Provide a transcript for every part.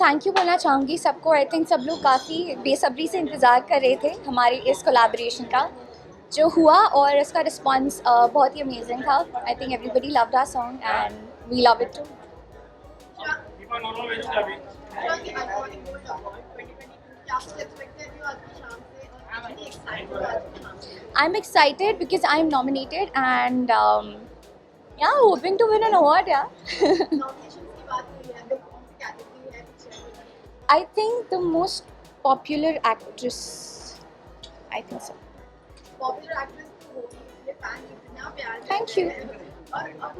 Thank you बोलना चाहूँगी सबको। आई थिंक सब लोग काफ़ी बेसब्री से इंतज़ार कर रहे थे हमारे इस कोलैबोरेशन का जो हुआ, और इसका रिस्पांस बहुत ही अमेजिंग था। I think everybody loved our song and we love it too. I'm excited because I'm nominated and yeah, hoping to win an award. Yeah. I think the most popular actress. I think so. Popular actress तो होगी, इसलिए fan इतना प्यार देते Thank you. हैं। और अब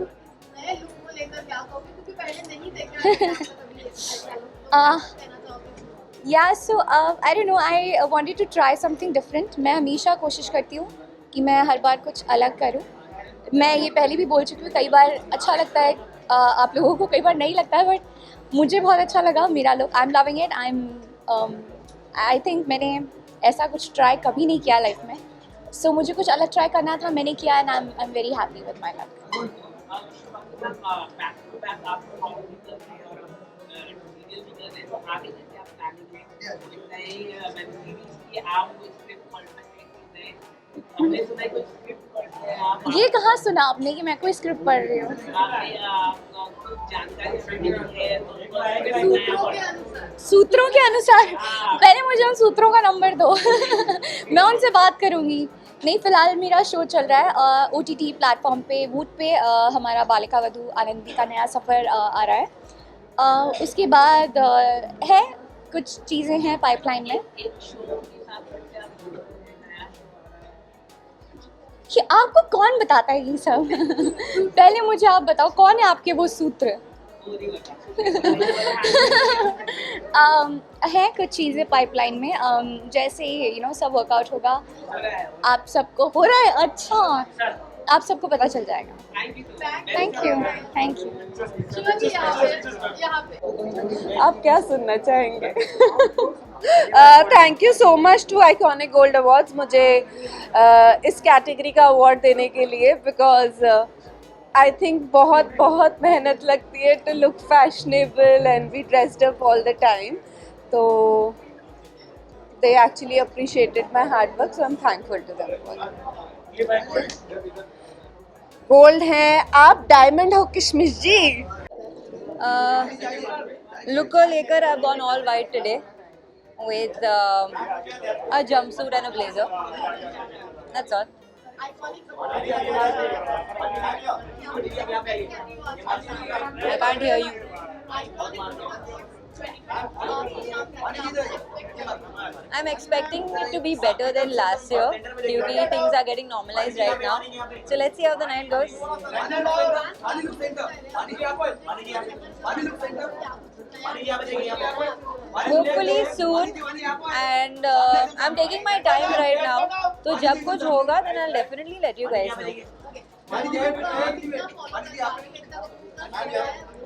नए लुक को लेकर क्या कहोगे, क्योंकि पहले नहीं देखा है कभी ऐसा लुक, तो क्या कहना चाहोगे? Yeah, so I don't know. I wanted to try something different. मैं हमेशा कोशिश करती हूँ कि मैं हर बार कुछ अलग करूँ। मैं ये पहले भी बोल चुकी हूँ, कई बार अच्छा लगता है आप लोगों को, कई बार नहीं लगता है, बट मुझे बहुत अच्छा लगा मेरा look. I am loving it. I think मैंने ऐसा कुछ ट्राई कभी नहीं किया लाइफ में, सो मुझे कुछ अलग ट्राई करना था, मैंने किया and I am very happy with my look. ये कहाँ सुना आपने कि मैं कोई स्क्रिप्ट पढ़ रही हूँ? सूत्रों के अनुसार पहले मुझे उन सूत्रों का नंबर दो मैं उनसे बात करूँगी। नहीं, फ़िलहाल मेरा शो चल रहा है OTT प्लेटफॉर्म पे, वूट पे। हमारा बालिका वधू आनंदी का नया सफ़र आ रहा है। उसके बाद है कुछ चीज़ें हैं पाइपलाइन में कि आपको कौन बताता है ये सब पहले मुझे आप बताओ, कौन है आपके वो सूत्र? है कुछ चीज़ें पाइपलाइन में, जैसे सब वर्कआउट होगा, आप सबको हो रहा है। अच्छा, आप सबको पता चल जाएगा। Thank you, thank you. Shiva ji यहाँ पे आप क्या सुनना चाहेंगे? Thank you so much to Iconic gold Awards मुझे इस कैटेगरी का अवार्ड देने के लिए, बिकॉज आई थिंक बहुत बहुत मेहनत लगती है to look fashionable and be dressed up all the time, तो they actually appreciated my hard work, so I'm thankful to them for that. Gold हैं आप, डायमंड हो किशमिश जी। लुक को लेकर I've gone all white today with a jumpsuit and a blazer. That's all. I can't hear you. I'm expecting it to be better than last year because things are getting normalized right now. So let's see how the night goes. Hopefully soon, and I'm taking my time right now. So जब कुछ होगा then I'll definitely let you guys know.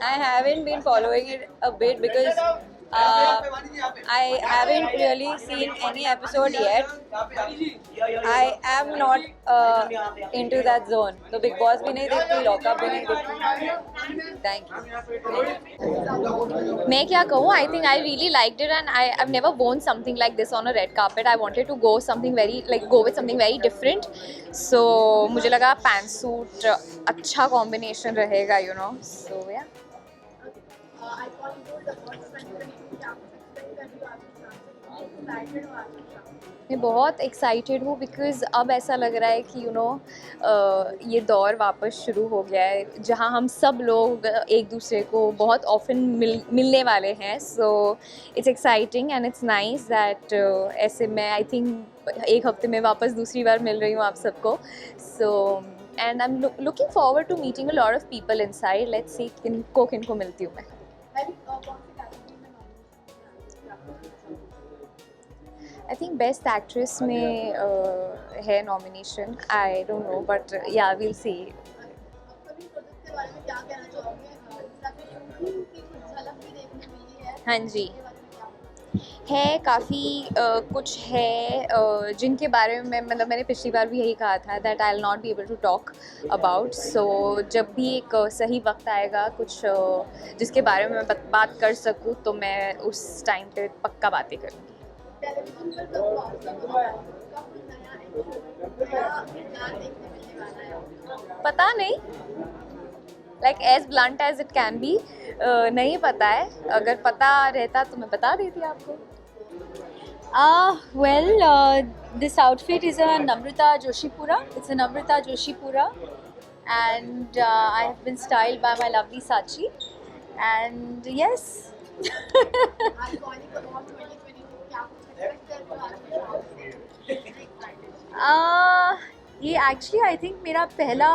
I haven't been following it a bit because I haven't really seen any episode yet. I am not into that zone. तो Big Boss भी नहीं देखती, Lockup भी नहीं देखती. Thank you. मैं क्या कहूँ, I think I really liked it and I've never worn something like this on a red carpet. I wanted to go with something very different. So मुझे लगा pants suit अच्छा combination रहेगा, So yeah. मैं बहुत excited हूँ because अब ऐसा लग रहा है कि ये दौर वापस शुरू हो गया है जहाँ हम सब लोग एक दूसरे को बहुत ऑफन मिलने वाले हैं। So it's exciting and it's nice that ऐसे मैं आई थिंक एक हफ्ते में वापस दूसरी बार मिल रही हूँ आप सबको। So and I am looking forward to meeting a lot of people inside. Let's see किनको मिलती हूँ मैं। आई थिंक बेस्ट एक्ट्रेस में है nomination. I don't know but या विल सी। हाँ जी, है काफ़ी कुछ है जिनके बारे में मतलब मैंने पिछली बार भी यही कहा था that I will not be able to talk about. So जब भी एक सही वक्त आएगा कुछ जिसके बारे में मैं बात कर सकूँ तो मैं उस टाइम पे पक्का बातें करूँगी। टेलीविजन पर कब लॉन्च होगा, कब नया एपिसोड नया किरदार देखने मिलने वाला है? पता नहीं, like as blunt as it can be, नहीं पता है। अगर पता रहता तो मैं बता देती आपको। This outfit is a Namrata Joshipura. It's a Namrata Joshipura, and I have been styled by my lovely Sachi. And yes, iconic award 2022 क्या कुछ एक्सपेक्ट कर रहे हो आज के शो से? एक्साइटेड। ये actually I think मेरा पहला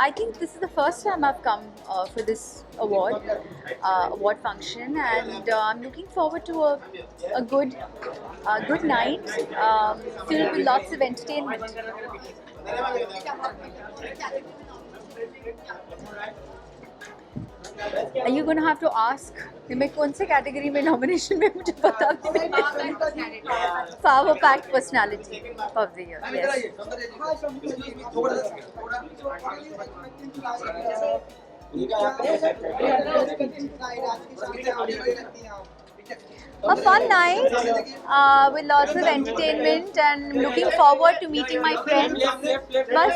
I think this is the first time I've come for this award function, and I'm looking forward to a good night filled with lots of entertainment. Are you going to have to ask कि मैं कौन से category में nomination में, मुझे पता भी नहीं। Power packed personality of the year. Yes. A fun night with lots of entertainment, and I'm looking forward to meeting my friends. बस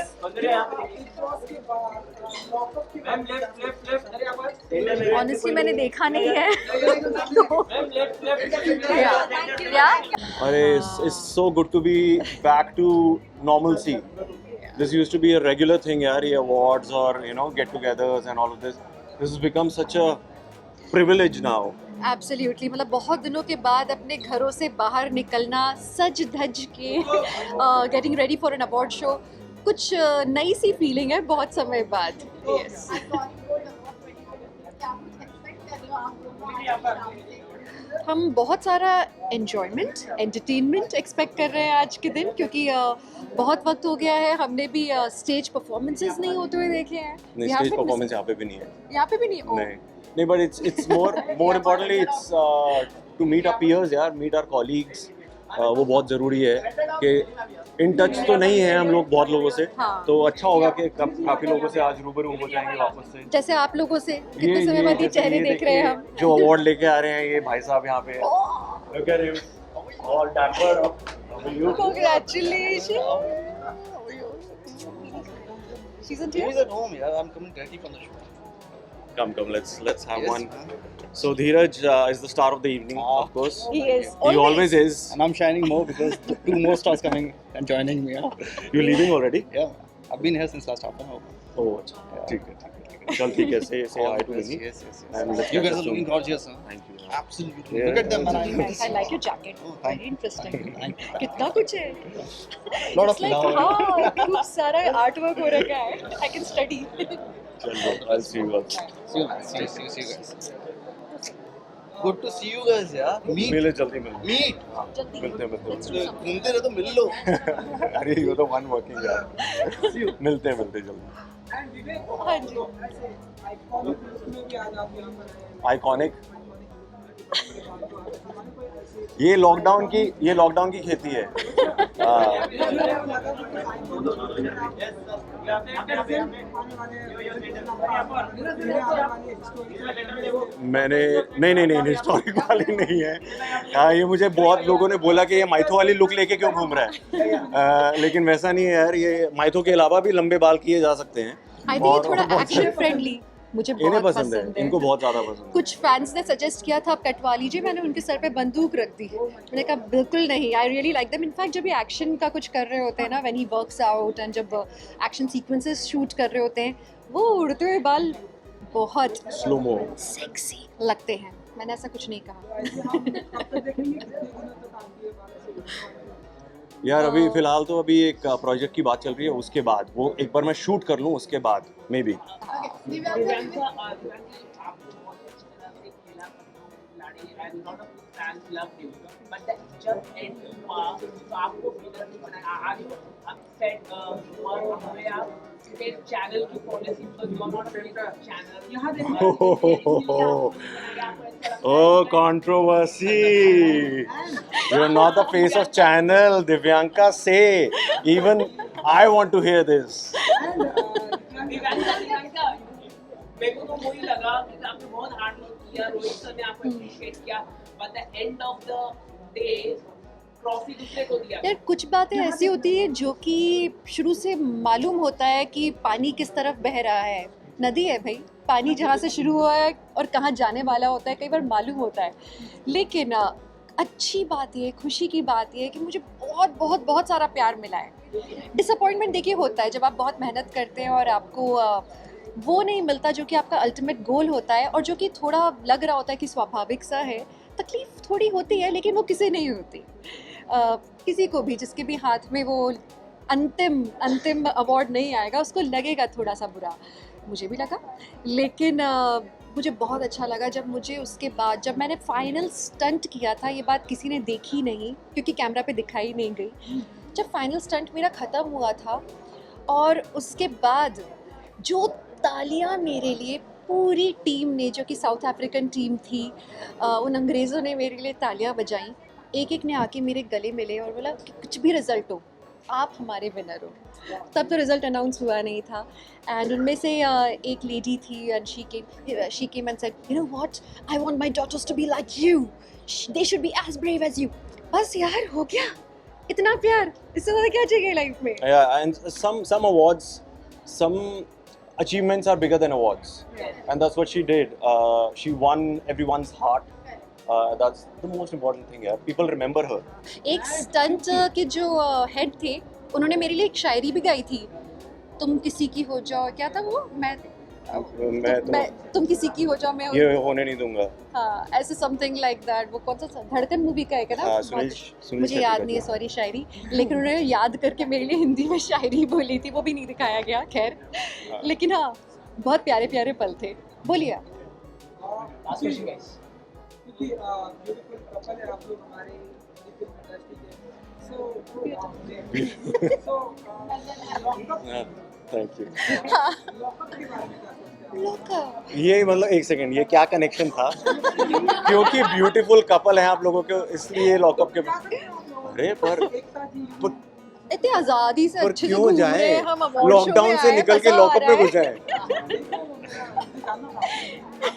honestly मैंने देखा नहीं है। Arey, it's so good to be back to normalcy. This used to be a regular thing, yaar, ye awards or get-togethers and all of this. This has become such a privilege now. Absolutely, मतलब बहुत दिनों के बाद अपने घरों से बाहर निकलना, सज धज के getting ready for an award show, कुछ नई सी फीलिंग है बहुत समय बाद। यस, आइकॉनिक गोल्ड अवार्ड 2022 क्या कुछ एक्सपेक्ट कर रहे हो आप लोग आज के शो से? हम बहुत सारा एन्जॉयमेंट, एंटरटेनमेंट एक्सपेक्ट कर रहे हैं आज के दिन, क्योंकि बहुत वक्त हो गया है, हमने भी स्टेज परफॉर्मेंसेस नहीं होते हुए देखे हैं। नहीं, स्टेज परफॉर्मेंस यहाँ पे भी नहीं है। यहाँ पे भी नहीं। नहीं, but it's more importantly it's to meet our peers, यार, meet our colleagues. वो बहुत ज़रूरी है कि इन टच तो नहीं है हम लोग बहुत लोगों से। हाँ। तो अच्छा होगा कि काफ़ी लोगों से आज रूबरू हो जाएंगे वापस से। जैसे आप लोगों से कितने समय बाद ये चेहरे देख रहे हैं हम। जो अवार्ड लेके आ रहे हैं ये भाई साहब यहाँ पे। Look at him, all dapper up. How are you? Congratulations. She's in tears. He's at home, yeah. I'm coming directly from the show. Come, let's have Yes, one. man. So Dheeraj is the star of the evening, of course. He is. He always is. And I'm shining more because two more stars coming and joining me. Yeah. You leaving already? Yeah. I've been here since last half an hour. Oh, अच्छा, ठीक है। चल ठीक है, say hi to Yes, me. yes. And let's You catch guys up are looking soon. gorgeous, huh? Thank you. Absolutely. Yeah. Look at them, man. Nice. I like your jacket. Oh, thank Very interesting. Thank you. कितना कुछ है। Lot It's of like love. हाँ, खूब सारा artwork हो रखा है। I can study. चल bro, I'll see you all. See you, man. See you guys. Good to see you guys, yeah. Meet. मिले जल्दी मिले। Meet. हाँ, जल्दी मिलते हैं। घूमते रहे तो मिल लो. अरे you're the one working यार। मिलते हैं जल्दी। हाँ जी। आइकॉनिक। ये लॉकडाउन की खेती है। मैंने नहीं हिस्टोरिक वाली नहीं है। ये मुझे बहुत लोगों ने बोला कि ये माइथो वाली लुक लेके क्यों घूम रहा है, लेकिन वैसा नहीं है यार। ये माइथो के अलावा भी लंबे बाल किए जा सकते हैं। I think ये थोड़ा एक्शन फ्रेंडली मुझे इन्हें बहुत पसंद है, इनको बहुत ज़्यादा पसंद है। कुछ फैंस ने सजेस्ट किया था आप कटवा लीजिए, मैंने उनके सर पे बंदूक रख दी। मैंने कहा बिल्कुल नहीं, I really like them. In fact जब ये एक्शन का कुछ कर रहे होते हैं ना, when he works out and जब एक्शन सीक्वेंसेस शूट कर रहे होते हैं, वो उड़ते हुए बाल बहुत स्लोमो सेक्सी लगते हैं। मैंने ऐसा कुछ नहीं कहा। यार अभी फिलहाल तो अभी एक प्रोजेक्ट की बात चल रही है, उसके बाद वो एक बार मैं शूट कर लूँ, उसके बाद मे बी। दिव्यांग everybody and lot of fans loved you. But the just end हुआ तो आपको विनर नहीं बनाया. Are you upset और हमें आप state channel की policy because you are not a state channel. यहाँ Oh, controversy. You're not the face of channel, Divyanka. Say. Even I want to hear this. मेरे को तो वही लगा कि आपने बहुत हार्ड वर्क किया, रोहित सर ने आपको अप्रिशिएट किया, but the end of the day trophy दूसरे को दिया. यार कुछ बातें ऐसी होती है जो कि शुरू से मालूम होता है कि पानी किस तरफ बह रहा है. नदी है भाई, पानी जहाँ से शुरू हुआ है और कहाँ जाने वाला होता है कई बार मालूम होता है. लेकिन अच्छी बात ये, खुशी की बात ये है कि मुझे बहुत बहुत बहुत सारा प्यार मिला है. डिसअपॉइंटमेंट देखिए होता है जब आप बहुत मेहनत करते हैं और आपको वो नहीं मिलता जो कि आपका अल्टीमेट गोल होता है, और जो कि थोड़ा लग रहा होता है कि स्वाभाविक सा है. तकलीफ थोड़ी होती है लेकिन वो किसी नहीं होती. किसी को भी जिसके भी हाथ में वो अंतिम अवार्ड नहीं आएगा उसको लगेगा थोड़ा सा बुरा. मुझे भी लगा, लेकिन मुझे बहुत अच्छा लगा जब मुझे उसके बाद जब मैंने फाइनल स्टंट किया था. ये बात किसी ने देखी नहीं क्योंकि कैमरा पे दिखाई नहीं गई. जब फाइनल स्टंट मेरा ख़त्म हुआ था और उसके बाद जो तालियां मेरे लिए पूरी टीम ने, जो कि साउथ अफ्रीकन टीम थी, उन अंग्रेज़ों ने मेरे लिए तालियां बजाई. एक एक ने आके मेरे गले मिले और बोला कि कुछ भी रिज़ल्ट हो आप हमारे विनर हो. तब तो रिज़ल्ट अनाउंस हुआ नहीं था. एंड उनमें से एक लेडी थी and she came and said, you know what, I want my daughters to be like you, they should be as brave as you. बस यार हो गया, इतना प्यार, इससे ज़्यादा क्या चाहिए लाइफ में. Yeah, and some awards, some achievements are bigger than awards, and that's what she did. She won everyone's heart. That's the most important thing. Yeah, people remember her. एक स्टंट के जो हेड थे उन्होंने मेरे लिए एक शायरी भी गाई थी. तुम किसी की हो जाओ, क्या था वो, तुम किसी की हो जाओ, मैं ये होने नहीं दूंगा. हाँ, ऐसे समथिंग लाइक दैट. वो कौन सा धड़कन मूवी का है ना, सुनील मुझे याद नहीं है, सॉरी शायरी. लेकिन उन्होंने याद करके मेरे लिए हिंदी में शायरी बोली थी, वो भी नहीं दिखाया गया. खैर, लेकिन हाँ बहुत प्यारे प्यारे पल थे. बोलिए आप. Thank you. लॉकअप, ये मतलब एक सेकंड, ये क्या कनेक्शन था? क्योंकि ब्यूटीफुल कपल हैं आप लोगों के, इसलिए लॉकअप के. अरे पर इतनी आज़ादी से अच्छे से क्यों घूम जाए? रहे हैं हम, award show लॉकडाउन में से आए, निकल के मज़ा आ लॉकअप रहा में घुस है. जाए.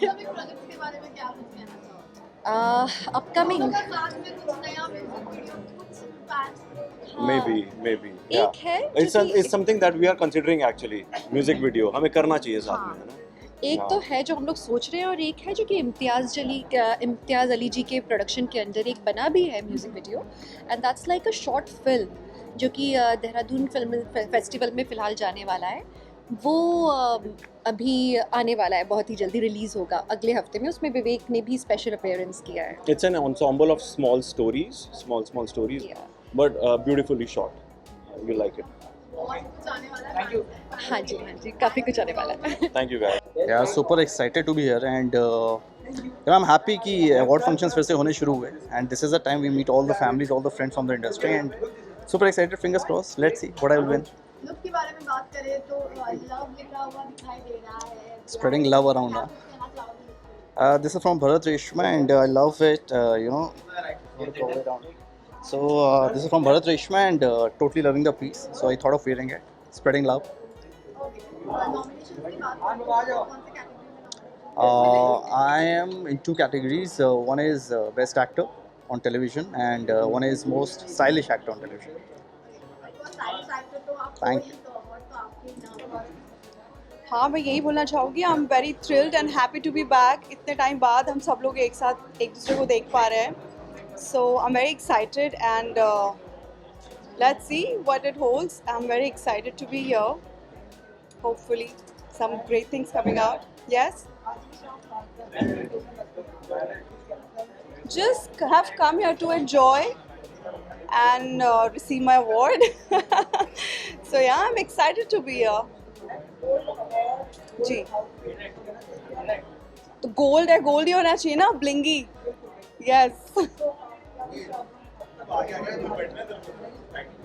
अपकमिंग प्रोजेक्ट्स के बारे में क्या कुछ कहना चाहोगे? अपकमिंग अगर साथ में कुछ नया म्यूजिक वीडियो, कुछ फैंस maybe एक है it's something that we are considering actually. Music video हमें करना चाहिए साथ में, है ना. एक तो है जो हम लोग सोच रहे हैं और एक है जो कि इम्तियाज़ अली जी के प्रोडक्शन के अंदर एक बना भी है music video. And that's like a short film जो कि देहरादून फिल्म फेस्टिवल में फ़िलहाल जाने वाला है. वो अभी आने वाला है, बहुत ही जल्दी रिलीज़ होगा अगले हफ्ते में. उसमें विवेक ने भी स्पेशल अपीयरेंस किया है. It's an ensemble of small stories, Yeah. but beautifully shot. You like it. बहुत कुछ आने वाला है. हाँ जी, काफ़ी कुछ आने वाला है. Thank you guys. Yeah, super excited to be here and I'm happy कि award functions फिर से होने शुरू हुए and this is the time we meet all the families, all the friends from the industry and super excited. Fingers crossed. Let's see what I will win. Look के बारे में बात करें तो लव लिखा हुआ दिखाई दे रहा है. Spreading love around. क्या कुछ कहना चाहोगे? This is from Bharat Reshma and I love it. You know, so this is from Bharat Reshma and totally loving the piece. So I thought of wearing it. Spreading love. Nomination की बात करें तो कौन से category में nomination? I am in two categories. One is best actor on television and one is most stylish actor on television. Stylish actor तो आप Thank कोई तो अवार्ड तो आपके नाम पर. हाँ, मैं यही बोलना चाहूँगी. I am very thrilled and happy to be back. इतने टाइम बाद हम सब लोग एक साथ एक दूसरे को देख पा रहे हैं. So I am very excited and let's see what it holds. I am very excited to be here. Hopefully some great things coming out. Yes? Just have come here to enjoy and receive my award. So yeah, I'm excited to be here. जी, तो gold है, gold ही होना चाहिए ना, blingy. Yes.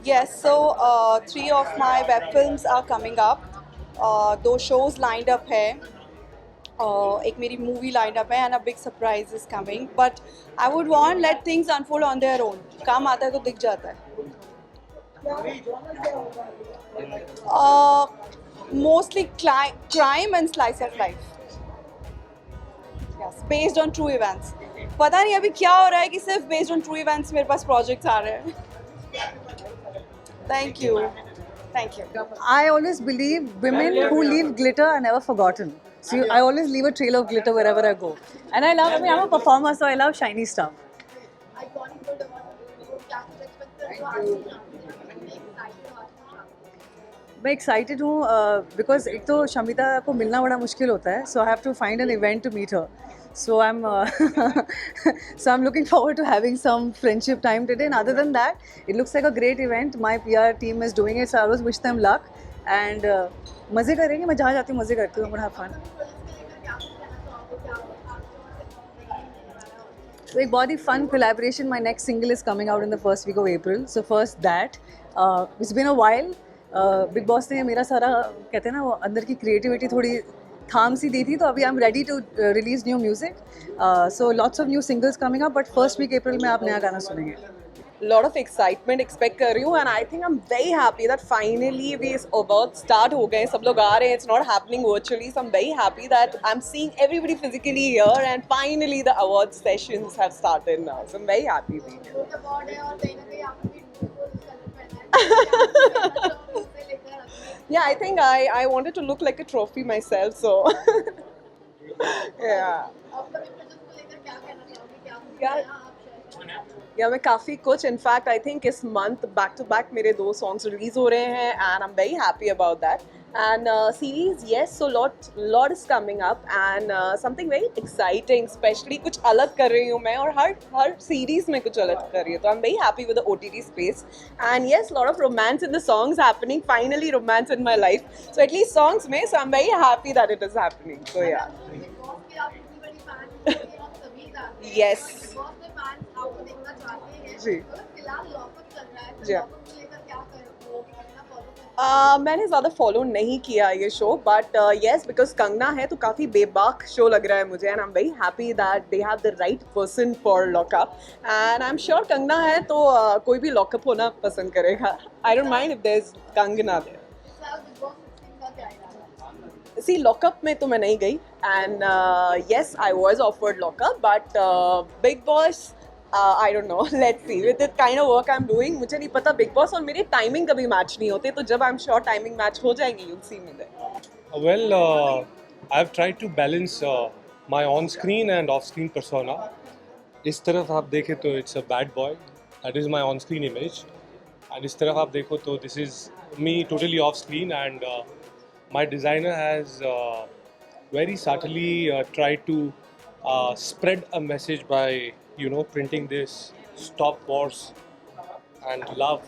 Yes, so 3 of my web films are coming up. 2 shows lined up है. एक मेरी movie lined up है and a big surprise is coming. But I would want let things unfold on their own. काम आता है तो दिख जाता है. Mostly crime and slice of life. Yes, based on true events. पता नहीं अभी क्या हो रहा है कि सिर्फ based on true events मेरे पास projects आ रहे हैं. Thank you. Thank you. I always believe women who leave glitter are never forgotten. So I always leave a trail of glitter wherever I go. And I mean, I'm a performer, so I love shiny stuff. Iconic gold award क्या कुछ expect कर रहे हो आज की मैं excited हूँ because एक तो शमिता को मिलना बड़ा मुश्किल होता है so I have to find an event to meet her so I'm looking forward to having some friendship time today, and other than that it looks like a great event. My PR team is doing it, so I always wish them luck and मज़े करेंगे. मैं जहाँ जाती हूँ मज़े करती हूँ. I'm gonna have fun. So एक बहुत ही fun collaboration. My next single is coming out in the first week of April. So first that it's been a while. Big boss ने मेरा सारा कहते हैं ना वो अंदर की क्रिएटिविटी थोड़ी थाम सी दी थी, तो अभी I am ready to release new music. So lots of new singles coming up, but first week April में आप नया गाना सुनेंगे. Lot of excitement expect कर रही हूँ and I think I'm very happy that finally these awards start हो गए, सब लोग आ रहे हैं. It's not happening virtually, so I'm very happy that I'm seeing everybody physically here and finally the award sessions have started now. So I'm very happy. Gold award है और कहीं ना कहीं आपको भी बिल्कुल कलर पहना है उसे लेकर Yeah, I think I wanted to look like a trophy myself, so yeah. Upcoming project को लेकर क्या कहना चाहोगे, क्या कुछ Yeah. नया आप शेयर करें? या मैं काफ़ी कुछ इनफैक्ट आई थिंक इस मंथ बैक टू बैक मेरे 2 सॉन्ग्स रिलीज हो रहे हैं and I am very happy about that. And series yes, so lot is coming up and something very exciting, specially कुछ अलग कर रही हूँ मैं, और हर सीरीज में कुछ अलग कर रही हूँ. तो I am very happy with the OTT space and yes, lot of romance in the songs happening, finally romance in my life. So at least songs में, so I am very happy that it is happening. So yeah Bigg boss की आप इतनी बड़ी fan हो, आप सभी जानते हैं. Yes. बिग बॉस में फैंस आपको देखना चाहते हैं. जी. तो फिलहाल लॉकअप चल रहा है, तो जी. लॉकअप को लेकर क्या करोगे, कितना फॉलो करते हैं? मैंने ज़्यादा फॉलो नहीं किया ये show, but yes, because Kangana है तो काफ़ी बेबाक शो लग रहा है मुझे, and I am very happy that they have the right person for lockup. And I am sure Kangana है तो कोई भी लॉकअप होना पसंद करेगा. I don't mind if there is Kangana there. इस साल बिग बॉस 16 का क्या इरादा है? सी, लॉकअप में तो मैं नहीं गई and yes, I was offered lockup, but big boss I don't know, let's see. With the kind of work I am doing, मुझे नहीं पता. बिग बॉस और मेरी टाइमिंग कभी मैच नहीं होते, तो जब आई एम श्योर टाइमिंग मैच हो जाएंगी, you'll see me there. Well, I've tried to balance my on-screen and off-screen persona. इस तरफ आप देखें तो it's a bad boy, that is my on-screen image. And इस तरफ आप देखो तो this is me totally off-screen, and my designer has very subtly tried to spread a message by, you know, printing this stop wars and love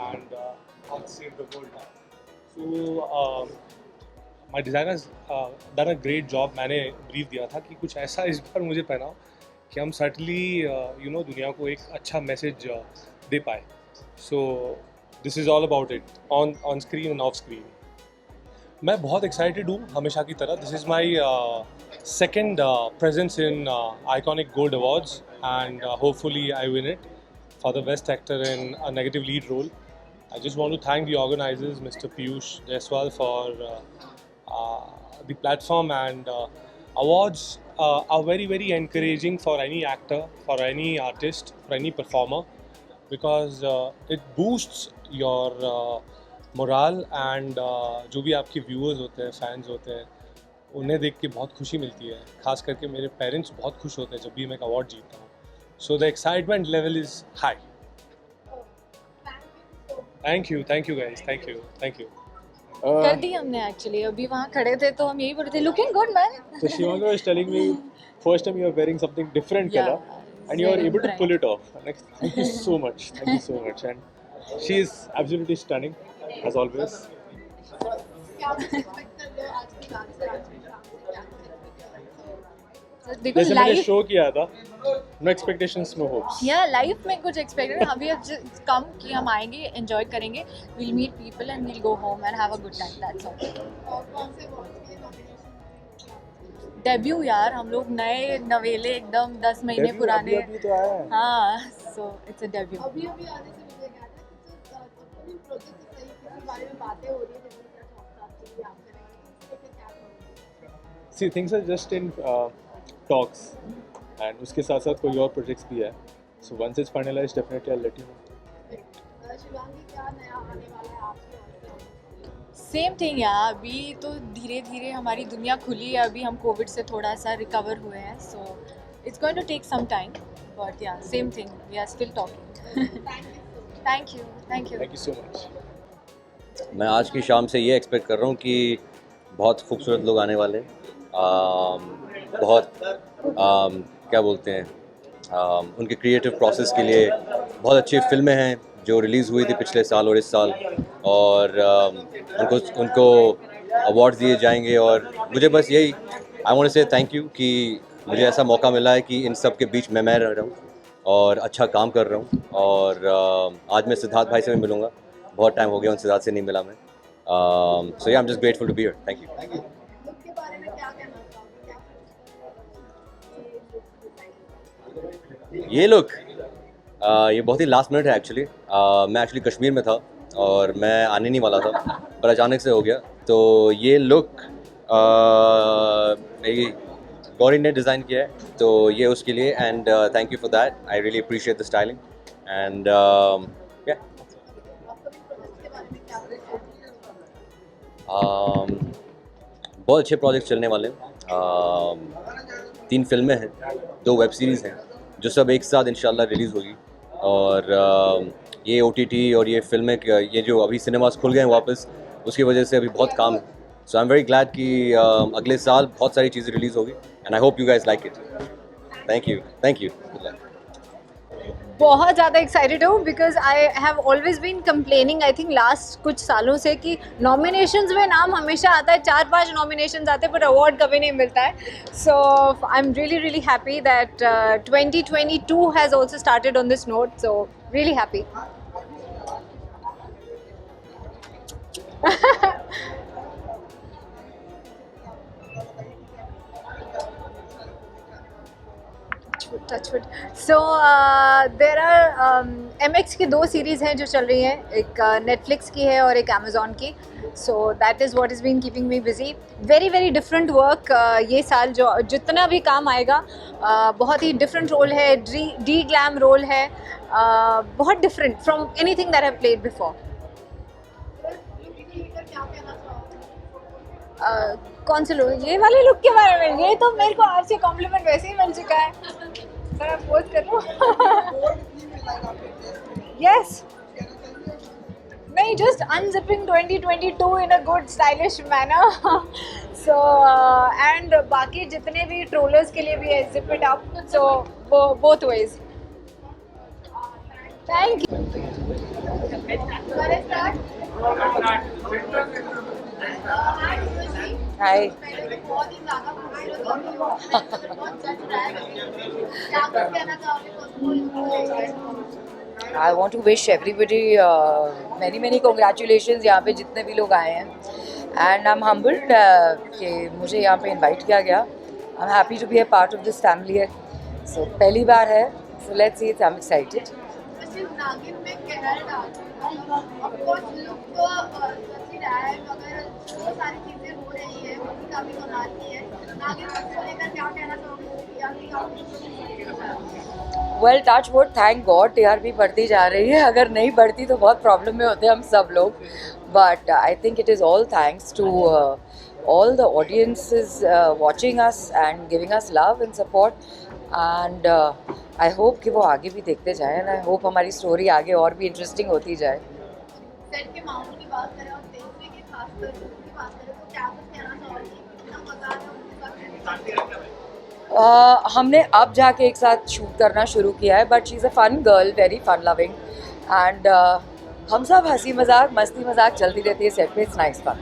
and God save the world. So my designer's done a great job. मैंने brief दिया था कि कुछ ऐसा इस बार मुझे पहनाओ कि हम subtly you know, दुनिया को एक अच्छा message दे पाए. So this is all about it, on screen and off screen. मैं बहुत excited हूँ हमेशा की तरह. This is my second presence in Iconic Gold Awards, and hopefully I win it for the best actor in a negative lead role. I just want to thank the organizers, Mr. Piyush Jaiswal, for the platform, and awards are very, very encouraging for any actor, for any artist, for any performer, because it boosts your morale, and जो भी आपके viewers होते हैं, fans होते हैं, उन्हें देख के बहुत खुशी मिलती है. खास करके मेरे पेरेंट्स बहुत खुश होते हैं जब भी मैं एक अवार्ड जीतता हूँ. So the excitement level is high. Thank you guys, thank you. कर दी हमने एक्चुअली. अभी वहाँ खड़े थे तो हम यही बोल रहे थे, looking good man. So Shivanga was telling me first time you are wearing something different color, and you are able to pull it off. Thank you so much. Thank you so much. And she is absolutely stunning as always. क्या कुछ expect कर रहे हो आज की रात से, आज की शाम से, क्या कुछ एक्सपेक्ट कर रहे हो? देखो जैसे मैंने लाइव शो किया था No expectations, no hopes. या लाइफ में कुछ एक्सपेक्टेड अभी अब कम कि हम आएंगे एंजॉय करेंगे will meet people and will go home and have a good time that's all और कौन से awards के लिए nomination? डेब्यू यार हम लोग नए नवेले एकदम 10 महीने पुराने अभी तो आया है। हाँ सो इट्स अ डेब्यू अभी आने से मुझे याद है कि अपकमिंग प्रोजेक्ट से सही किसी बारे में बातें हो रही है जैसे क्या चौथा आपके आप करेंगे इससे क्या करेंगे? See, things are just in talks, and उसके साथ साथ कोई और projects भी है. So once it's finalized, definitely I'll let you know. Shivangi क्या नया आने वाला है आपके यहाँ से? सेम थिंग यार अभी तो धीरे धीरे हमारी दुनिया खुली है अभी हम कोविड से थोड़ा सा रिकवर हुए हैं so it's going to take some time but yeah same thing we are still talking thank you Thank you so much. मैं आज की शाम से ये एक्सपेक्ट कर रहा हूँ कि बहुत खूबसूरत लोग आने वाले हैं. बहुत क्या बोलते हैं उनके क्रिएटिव प्रोसेस के लिए बहुत अच्छी फिल्में हैं जो रिलीज़ हुई थी पिछले साल और इस साल और उनको अवार्ड्स दिए जाएंगे और मुझे बस यही आई वांट टू से थैंक यू कि मुझे ऐसा मौका मिला है कि इन सब के बीच में मैं रह रहा हूँ और अच्छा काम कर रहा हूँ और आज मैं सिद्धार्थ भाई से भी मिलूँगा. बहुत टाइम हो गया उन सिद्धार्थ से नहीं मिला मैं. So yeah I am just grateful to be here. Thank you. Look के बारे में क्या कहना चाहोगे? क्या ये लुक ये बहुत ही लास्ट मिनट है एक्चुअली. मैं एक्चुअली कश्मीर में था और मैं आने नहीं वाला था पर अचानक से हो गया. तो ये लुक मेरी गौरी ने डिज़ाइन किया है तो ये उसके लिए and thank you for that. I really appreciate the styling and या बहुत अच्छे प्रोजेक्ट चलने वाले हैं. 3 फिल्में हैं, 2 वेब सीरीज़ हैं जो सब एक साथ इंशाल्लाह रिलीज़ होगी और ये OTT और ये फिल्में ये जो अभी सिनेमास खुल गए हैं वापस उसकी वजह से अभी बहुत काम है. So I am very glad कि अगले साल बहुत सारी चीज़ें रिलीज़ होगी and I hope you guys like it. Thank you. Good luck. बहुत ज़्यादा एक्साइटेड हूँ because I have always been complaining I think last कुछ सालों से कि नॉमिनेशंस में नाम हमेशा आता है 4-5 नॉमिनेशंस आते हैं पर अवार्ड कभी नहीं मिलता है. So I am really happy that 2022 has also started on this note so really happy. Touchwood. So there are MX की 2 सीरीज़ हैं जो चल रही हैं. एक नेटफ्लिक्स की है और एक अमेज़ॉन की. So that is what is been keeping me busy. Very different work ये साल जो जितना भी काम आएगा बहुत ही डिफरेंट रोल है. डी ग्लैम रोल है. बहुत different from anything that I have played before. कौन से लोग ये वाले लुक के बारे में? ये तो मेरे को आपसे कॉम्प्लीमेंट वैसे ही मिल चुका है. सर आप पोज कर लो. यस नहीं just unzipping 2022 in a good stylish manner. So and बाकी जितने भी ट्रोलर्स के लिए भी है zip it up so both ways. Thank you. Hi. बहुत ही ज़्यादा बहुत चल रहा है. क्या कुछ कहना चाहोगे? I want to wish everybody many congratulations यहाँ पे जितने भी लोग आए हैं and I'm humbled कि मुझे यहाँ पे invite किया गया. I'm happy to be a part of this family. So पहली बार है so let's see it. I'm excited. नागिन में कहर डाल ऑफ कोर्स लुक तो सच ही रहा है मगर बहुत सारी चीज़ें हो रही है वो भी काफ़ी कमाल की है. नागिन को लेकर क्या कहना चाहोगे? Well, touch wood, thank God TRP बढ़ती जा रही है. अगर नहीं बढ़ती तो बहुत प्रॉब्लम में होते हैं हम सब लोग. But I think it is all thanks to all the audiences watching us and giving us love and support. And I hope कि वो आगे भी देखते जाएं and I hope हमारी स्टोरी आगे और भी इंटरेस्टिंग होती जाए. सेट के माहौल की बात करें और देखने की खासकर की बात करें तो क्या कुछ कहना चाहोगे? कितना मज़ा आया उनके साथ? हमने अब जाके एक साथ शूट करना शुरू किया है but she is a fun girl, very fun loving and हम सब हंसी मजाक मस्ती मजाक चलती रहती है सेट पे. It's nice fun.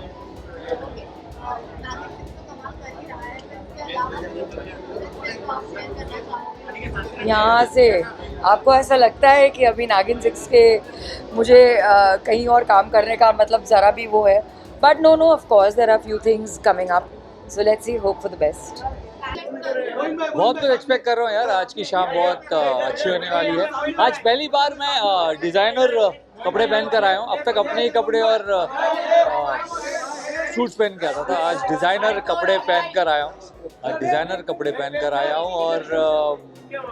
यहाँ से आपको ऐसा लगता है कि अभी नागिन 6 के मुझे कहीं और काम करने का मतलब ज़रा भी वो है, but no of course there are few things coming up, so let's see, hope for the best. बहुत कुछ एक्सपेक्ट कर रहा हूँ यार, आज की शाम बहुत अच्छी होने वाली है। आज पहली बार मैं डिज़ाइनर कपड़े पहन कर आया हूँ, अब तक अपने ही कपड़े और सूट्स पहन के आता था, आज डिज़ाइनर कपड़े पहन कर आया हूँ, और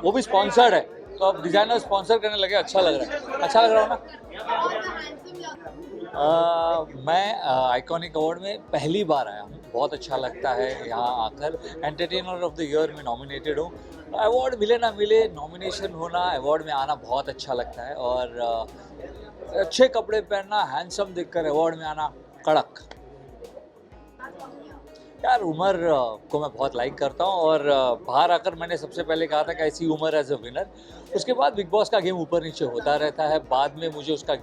वो भी स्पॉन्सर्ड है, तो अब डिज़ाइनर स्पॉन्सर करने लगे, अच्छा लग रहा है ना। मैं आइकॉनिक अवार्ड में पहली बार आया हूँ, बहुत अच्छा लगता है यहाँ आकर। एंटरटेनर ऑफ द ईयर में नॉमिनेटेड हूँ, अवार्ड मिले ना मिले, नॉमिनेशन होना, अवार्ड में आना बहुत अच्छा लगता है, और अच्छे कपड़े पहनना, हैंडसम दिखकर अवार्ड में आना, कड़क। यार उमर को मैं बहुत लाइक करता हूँ, और बाहर आकर मैंने सबसे पहले कहा था कि ऐसी उमर एज अ विनर। उसके बाद बिग बॉस का गेम ऊपर नीचे होता रहता है, बाद में मुझे उसका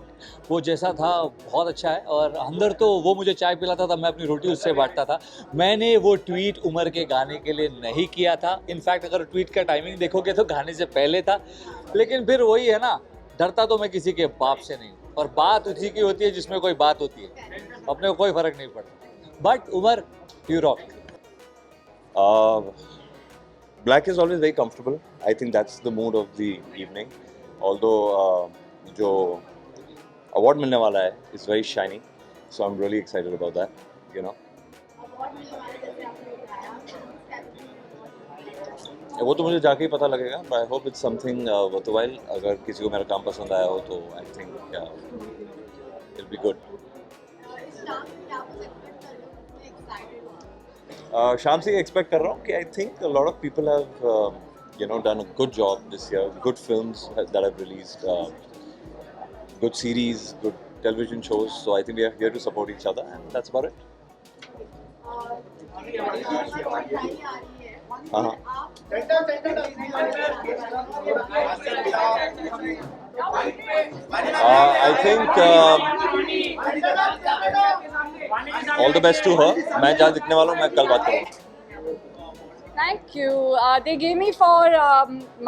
वो जैसा था बहुत अच्छा है, और अंदर तो वो मुझे चाय पिलाता था, मैं अपनी रोटी उससे बांटता था। मैंने वो ट्वीट उमर के गाने के लिए नहीं किया था, इनफैक्ट अगर ट्वीट का टाइमिंग देखोगे तो गाने से पहले था, लेकिन फिर वही है ना, डरता तो मैं किसी के बाप से नहीं, और बात उसी की होती है जिसमें कोई बात होती है, अपने को कोई फर्क नहीं पड़ता। But Umar, you rock. Black is always very comfortable. I think that's the mood of the evening. Although जो award मिलने वाला है is very shiny, so I'm really excited about that. You know. वो तो मुझे जाके ही पता लगेगा, but I hope it's something worthwhile. अगर किसी को मेरा काम पसंद आया हो तो I think it'll be good. शाम से एक्सपेक्ट कर रहा हूँ कि I think a lot of people have done a good job this year, good films that have released, good series, good television shows, so I think we are here to support each other and that's about it. हाँ I think all the best to her. मैं जहाँ दिखने वाला हूँ, मैं कल बात करूँगा। Thank you. They gave me for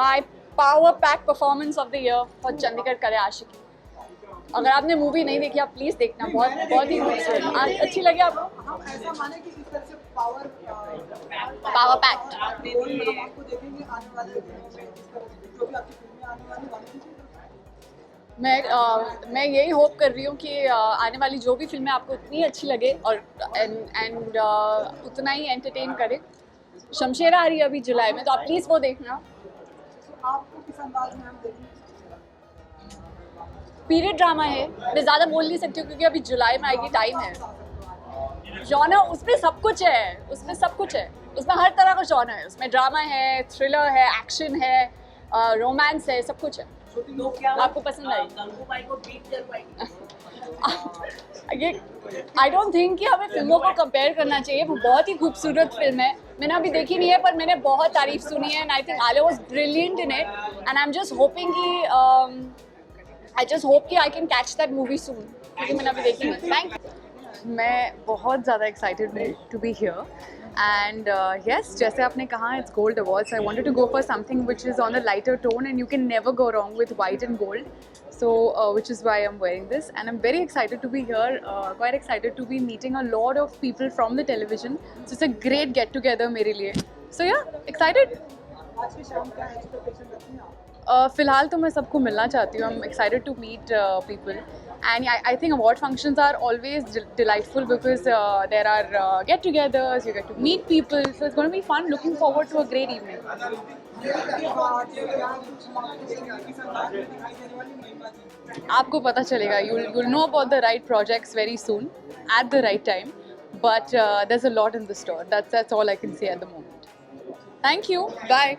my power pack performance of the year for Chandigarh Kare Aashiqui. अगर आपने मूवी नहीं देखी आप प्लीज देखना, बहुत ही खूबसूरत, अच्छी लगी आपको। पावर पैक मैं यही होप कर रही हूँ कि आने वाली जो भी फिल्में आपको उतनी अच्छी लगे और एंड उतना ही एंटरटेन करे। शमशेर आ रही है अभी जुलाई में, तो आप प्लीज़ वो देखना। पीरियड ड्रामा है, मैं ज़्यादा बोल नहीं सकती हूँ क्योंकि अभी जुलाई में आएगी, टाइम है। जॉनर उसमें सब कुछ है, उसमें हर तरह का जॉनर है, उसमें ड्रामा है, थ्रिलर है, एक्शन है, रोमांस है, सब कुछ है। आपको पसंद आई? आई डोंट थिंक कि हमें फिल्मों को कंपेयर करना चाहिए, वो बहुत ही खूबसूरत फिल्म है। मैंने अभी देखी नहीं है पर मैंने बहुत तारीफ सुनी है, and I think Alia was brilliant in it, and I am just hoping कि I can catch that movie soon, क्योंकि मैंने अभी देखी नहीं। थैंक मैं बहुत ज़्यादा एक्साइटेड हूँ to be here, and yes, जैसे आपने कहा, it's gold awards. I wanted to go for something which is on a lighter tone, and you can never go wrong with white and gold, so which is why I'm wearing this, and I'm very excited to be here, quite excited to be meeting a lot of people from the television, so it's a great get together मेरे लिए, so yeah, excited. फ़िलहाल तो मैं सबको मिलना चाहती हूँ, I'm excited to meet people, and I think award functions are always delightful because there are get-togethers, you get to meet people, so it's going to be fun. Looking forward to a great evening. आपको पता चलेगा, you'll know about the right projects very soon, at the right time, but there's a lot in the store. That's all I can say at the moment. Thank you. Bye.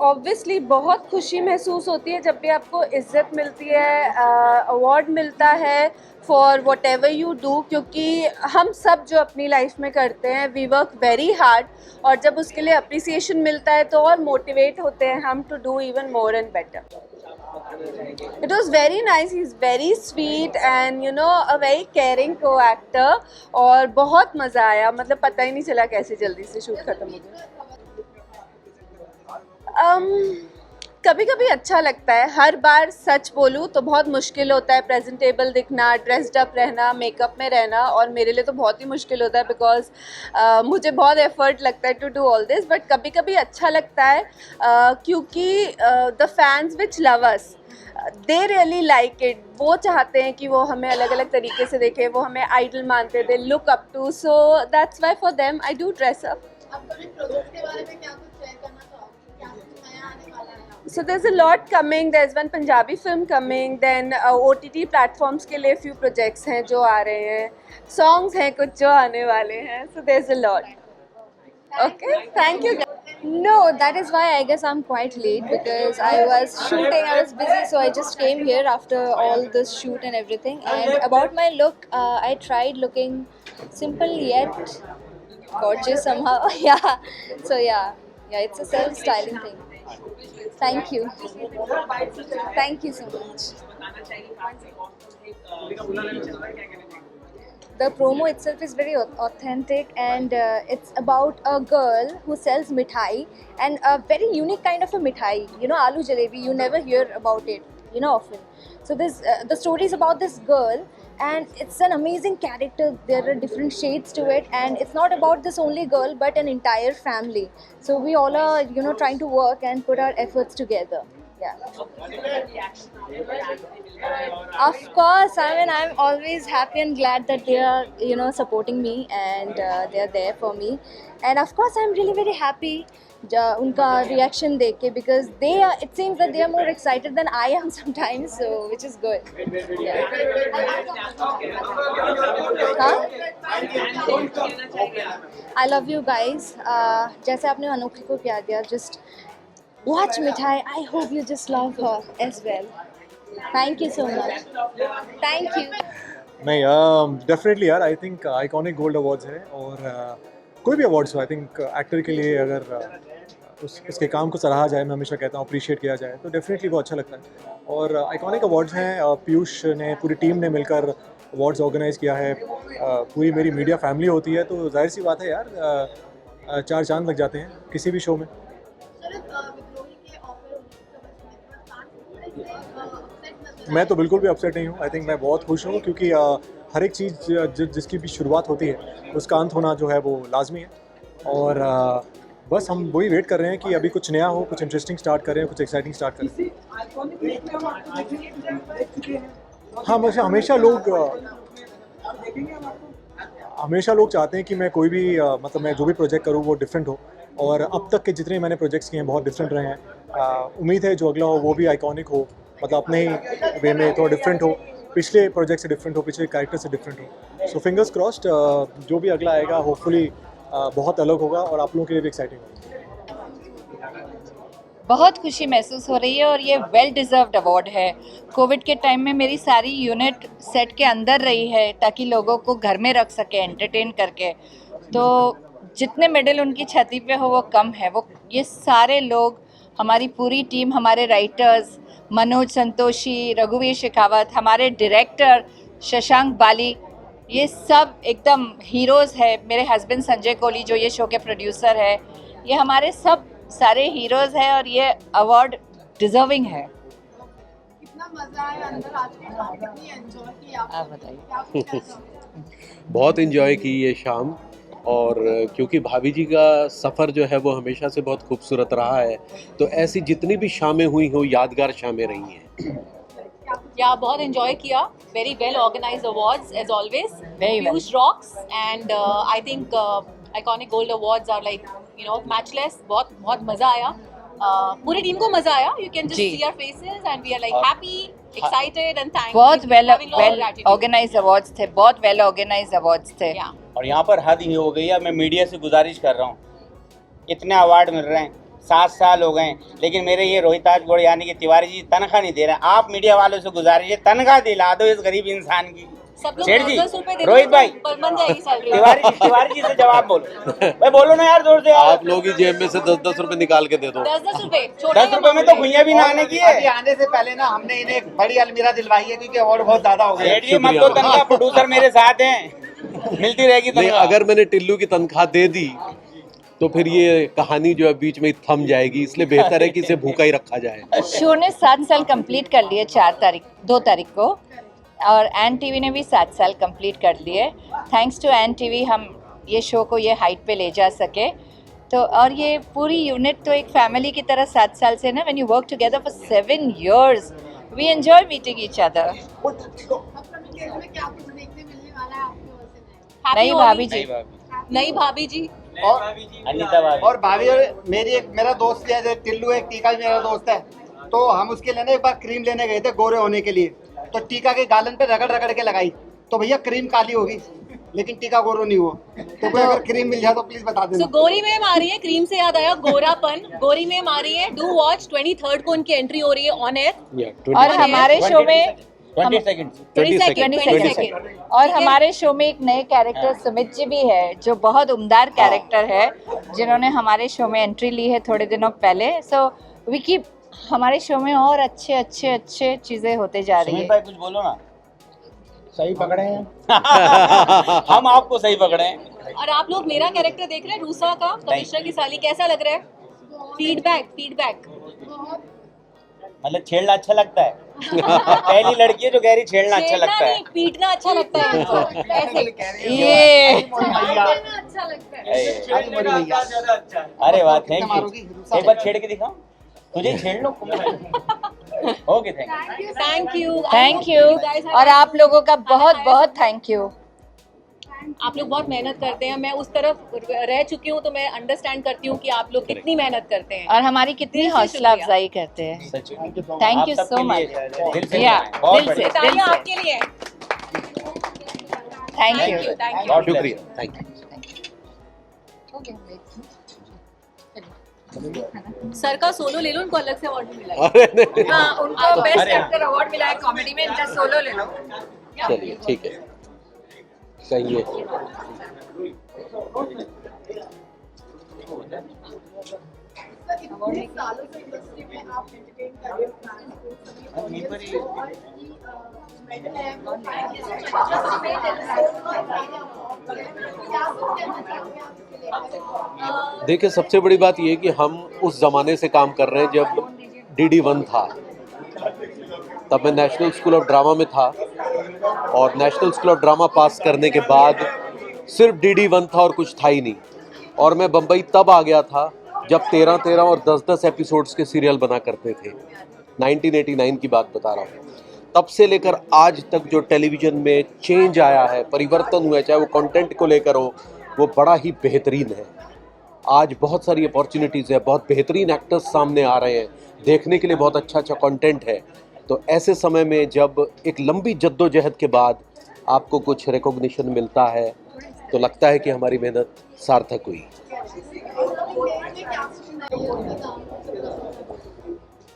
Obviously बहुत खुशी महसूस होती है जब भी आपको इज़्ज़त मिलती है, अवार्ड मिलता है for what ever you do, क्योंकि हम सब जो अपनी लाइफ में करते हैं वी वर्क वेरी हार्ड, और जब उसके लिए अप्रिसिएशन मिलता है तो और मोटिवेट होते हैं हम to do even more and better. It was very nice. He's very sweet and a very caring co-actor, और बहुत मज़ा आया, मतलब पता ही नहीं चला कैसे जल्दी से शूट खत्म हो गया। कभी कभी अच्छा लगता है, हर बार सच बोलूँ तो बहुत मुश्किल होता है प्रेजेंटेबल दिखना, ड्रेस्ड अप रहना, मेकअप में रहना, और मेरे लिए तो बहुत ही मुश्किल होता है बिकॉज मुझे बहुत एफर्ट लगता है to do all this, but कभी कभी अच्छा लगता है क्योंकि the fans which love us they really like it, वो चाहते हैं कि वो हमें अलग अलग तरीके से देखें, वो हमें आइडल मानते थे, look up to, so that's why for them I do dress up. Upcoming projects के बारे में क्या कुछ शेयर करना चाहोगे, क्या कुछ नया आने वाला है? So there's a lot coming. There's one Punjabi film coming. Then OTT platforms के लिए few projects हैं जो आ रहे हैं. Songs हैं कुछ जो आने वाले हैं. So there's a lot. Okay, thank you. No, that is why I guess I'm quite late because I was shooting, I was busy, so I just came here after all this shoot and everything. And about my look, I tried looking simple yet gorgeous somehow. Yeah, so yeah, it's a self-styling thing. Thank you. Thank you so much. The promo itself is very authentic, and it's about a girl who sells mithai, and a very unique kind of a mithai. You know, aloo jalebi. You never hear about it, you know, often. So this the story is about this girl, and it's an amazing character. There are different shades to it, and it's not about this only girl, but an entire family. So we all are, you know, trying to work and put our efforts together. Yeah. Of course, I mean, I'm always happy and glad that they are, you know, supporting me, and they are there for me. And of course, I'm really very happy unka reaction dekh ke, because they are, it seems that they are more excited than I am sometimes, so which is good. Yeah. I love you guys. जैसे आपने अनोखी को प्यार दिया, just watch Mithai. I hope you just love her as well. Thank you so much. Thank you. नहीं, definitely यार, आई think iconic gold awards है, और कोई भी अवार्ड्स हो, आई थिंक एक्टर के लिए अगर उसके काम को सराहा जाए, मैं हमेशा कहता हूँ अप्रिशिएट किया जाए, तो डेफिनेटली वो अच्छा लगता है. और आइकॉनिक अवार्ड्स हैं, पीयूष ने, पूरी टीम ने मिलकर अवार्ड्स ऑर्गेनाइज़ किया है. पूरी मेरी मीडिया फैमिली होती है, तो जाहिर सी बात है यार, 4 चांद लग जाते हैं किसी भी शो में. मैं तो बिल्कुल भी अपसेट नहीं हूँ. आई थिंक मैं बहुत खुश हूँ, क्योंकि हर एक चीज़ जिसकी भी शुरुआत होती है उसका अंत होना जो है वो लाजमी है. और बस हम वही वेट कर रहे हैं कि अभी कुछ नया हो, कुछ इंटरेस्टिंग स्टार्ट करें, कुछ एक्साइटिंग स्टार्ट करें. हाँ, वैसे हमेशा लोग चाहते हैं कि मैं कोई भी मतलब मैं जो भी प्रोजेक्ट करूँ वो डिफरेंट हो, और अब तक के जितने मैंने प्रोजेक्ट्स किए हैं बहुत डिफरेंट रहे हैं. उम्मीद है जो अगला हो वो भी आइकॉनिक हो, मतलब अपने ही वे में थोड़ा डिफरेंट हो, पिछले प्रोजेक्ट से डिफरेंट हो, पिछले कैरेक्टर से डिफरेंट हो. सो फिंगर्स क्रॉस्ड, जो भी अगला आएगा होपफुली बहुत अलग होगा और आप लोगों के लिए भी एक्साइटिंग होगा. बहुत खुशी महसूस हो रही है, और ये वेल डिज़र्व्ड अवार्ड है. कोविड के टाइम में मेरी सारी यूनिट सेट के अंदर रही है ताकि लोगों को घर में रख सके एंटरटेन करके, तो जितने मेडल उनकी छाती पे हो वो कम है. वो ये सारे लोग, हमारी पूरी टीम, हमारे राइटर्स मनोज संतोषी, रघुवीर शेखावत, हमारे डायरेक्टर शशांक बाली, ये सब एकदम हीरोज़ है. मेरे हस्बैंड संजय कोहली जो ये शो के प्रोड्यूसर है, ये हमारे सब सारे हीरोज़ हैं, और ये अवार्ड डिजर्विंग है. कितना मजा आया अंदर आके, कितनी एंजॉय की आप बताइए. बहुत एंजॉय की ये शाम, और क्योंकि भाभी जी का सफ़र जो है वो हमेशा से बहुत खूबसूरत रहा है, तो ऐसी जितनी भी शामें हुई हो यादगार शामें रही हैं. या बहुत एंजॉय किया. Very well organised awards as always. Piyush rocks, and I think iconic gold awards are like, you know, matchless. बहुत बहुत मज़ा आया. पूरी टीम को मज़ा आया. You can just see our faces and we are like happy, excited and thank. बहुत well organised awards थे, बहुत वेल ऑर्गेनाइज्ड अवार्ड्स थे. और यहाँ पर हद ही हो गई है. मैं मीडिया से गुजारिश कर रहा हूँ, इतने अवार्ड मिल रहे हैं, 7 साल हो गए, लेकिन मेरे ये रोहिताज गौड़ यानी कि तिवारी जी तनख्वाह नहीं दे रहे हैं. आप मीडिया वालों से गुजारिश है, तनख्वाह दिला दो इस गरीब इंसान की. सेठ जी, रोहित भाई, तिवारी जी से जवाब बोलो. भाई बोलो ना यार, जोर से. आप लोग ही जेब में से 10-10 रुपए निकाल के दे दो. 10 रुपए में तो भुइयां भी नहाने की है. आने से पहले ना हमने इन्हें एक बड़ी अलमीरा दिलवाई है, क्योंकि अवार्ड बहुत ज्यादा हो गया. सेठ जी मत दो तनख्वाह, प्रोड्यूसर मेरे साथ हैं, मिलती रहेगी तनख्वाह. अगर मैंने टिल्लू की तनख्वाह दे दी तो फिर ये कहानी जो है बीच में थम जाएगी, इसलिए बेहतर है कि इसे भूखा ही रखा जाए। शो ने 7 साल कंप्लीट कर लिए 2 तारीख को, और एन टीवी ने भी 7 साल कंप्लीट कर लिए। थैंक्स टू एन टीवी हम ये शो को ये हाइट पे ले जा सके। तो और ये पूरी यूनिट तो एक फैमिली की तरह 7 साल से ना, when you work together for 7 years we enjoy meeting each other. नहीं भाभी जी, नहीं भाभी जी और अनीता भाभी और भाभी और मेरा दोस्त है टिल्लू, एक टीका भी मेरा दोस्त है। तो हम उसके लिए ना एक बार क्रीम लेने गए थे गोरे होने के लिए, तो टीका के गालन पे रगड़ रगड़ के लगाई, तो भैया क्रीम काली होगी लेकिन टीका गोरो नहीं हुआ। तो कोई अगर क्रीम मिल जाए तो प्लीज बता देना। So, गोरी मैम आ रही है, क्रीम से याद आया गोरापन, गोरी मैम आ रही है, डू वॉच 23rd को उनकी एंट्री हो रही है ऑन एयर। और हमारे शो में 20 सेकंड और हमारे शो में एक नए कैरेक्टर सुमित जी भी है, जो बहुत उम्दार कैरेक्टर है, जिन्होंने हमारे शो में एंट्री ली है थोड़े दिनों पहले। सो वी कीप हमारे शो में और अच्छे चीजें होते जा रही है। भाई कुछ बोलो ना। सही पकड़े हैं हम आपको सही पकड़े हैं। और आप लोग मेरा कैरेक्टर देख रहे हैं रूसा का, कमिश्नर की साली, कैसा लग रहा है? फीडबैक मतलब छेड़ना अच्छा लगता है पहली लड़की है जो कह रही छेड़ना अच्छा लगता है, पीटना अच्छा लगता है उनको। ऐसे ये अच्छा लगता है। अरे वाह, थैंक यू। एक बार छेड़ के दिखाओ, तुझे छेड़ लो। Okay, thank you. और आप लोगों का बहुत थैंक यू। आप लोग बहुत मेहनत करते हैं, मैं उस तरफ रह चुकी हूँ तो मैं अंडरस्टैंड करती हूँ कि आप लोग कितनी मेहनत करते हैं और हमारी कितनी हौसला अफजाई करते हैं। Thank you so much. दिल से आपके लिए। Thank you. शुक्रिया, थैंक यू। सर का सोलो ले लो, उनको अलग से अवार्ड मिला है। हाँ, उनको बेस्ट एक्टर अवार्ड मिला है कॉमेडी में, इनका सोलो ले लो। चलिए ठीक है, सही है। इतने सालों से इंडस्ट्री में आप एंटरटेन कर रहे हो। देखिए, सबसे बड़ी बात ये है कि हम उस ज़माने से काम कर रहे हैं जब DD1 था। तब मैं नेशनल स्कूल ऑफ ड्रामा में था, और नेशनल स्कूल ऑफ ड्रामा पास करने के बाद सिर्फ DD1 था और कुछ था ही नहीं। और मैं बम्बई तब आ गया था जब 13 और 10 एपिसोड्स के सीरियल बना करते थे। 1989 की बात बता रहा हूँ। तब से लेकर आज तक जो टेलीविज़न में चेंज आया है, परिवर्तन हुआ है, चाहे वो कंटेंट को लेकर हो, वो बड़ा ही बेहतरीन है। आज बहुत सारी अपॉर्चुनिटीज़ है, बहुत बेहतरीन एक्टर्स सामने आ रहे हैं, देखने के लिए बहुत अच्छा कंटेंट है। तो ऐसे समय में जब एक लंबी जद्दोजहद के बाद आपको कुछ रिकॉग्निशन मिलता है, तो लगता है कि हमारी मेहनत सार्थक हुई।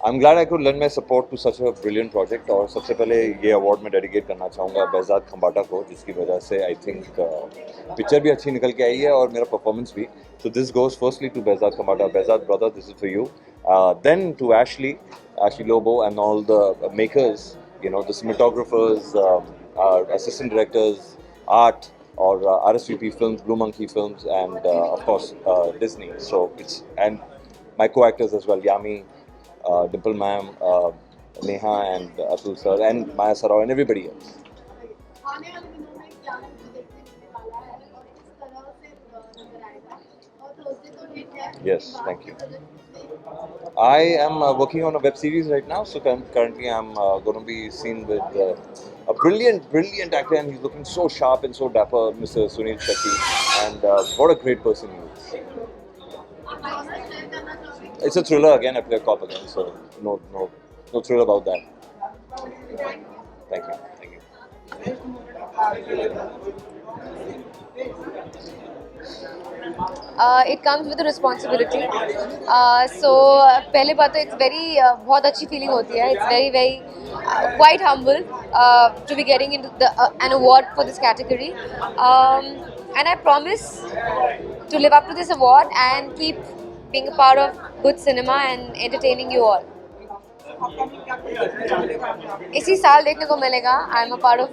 I'm glad I could lend my support to such a brilliant project। और सबसे पहले ये अवार्ड मैं डेडिकेट करना चाहूँगा behzad खम्बाटा को, जिसकी वजह से आई थिंक पिक्चर भी अच्छी निकल के आई है और मेरा परफॉर्मेंस भी। So this goes firstly to behzad Khambata. behzad brother, this is for you। Then to Ashley Lobo and all the makers, you know, the cinematographers, our assistant directors, art, or RSVP Films, Blue Monkey Films, and of course Disney। So it's, and my co-actors as well, Yami, Dimple ma'am, Neha and Atul sir, and Maya Sarao, and everybody else। Yes, thank you। I am working on a web series right now, so currently I'm going to be seen with a brilliant actor, and he's looking so sharp and so dapper, Mr. Sunil Shetty, and what a great person he is। It's a thriller again, I play a cop again, so no thrill about that। Thank you। It comes with a responsibility। So पहले बात तो it's very बहुत अच्छी feeling होती है। It's very quite humble to be getting into an award for this category, and I promise to live up to this award and keep being a part of good cinema and entertaining you all। इसी साल देखने को मिलेगा। I'm a part of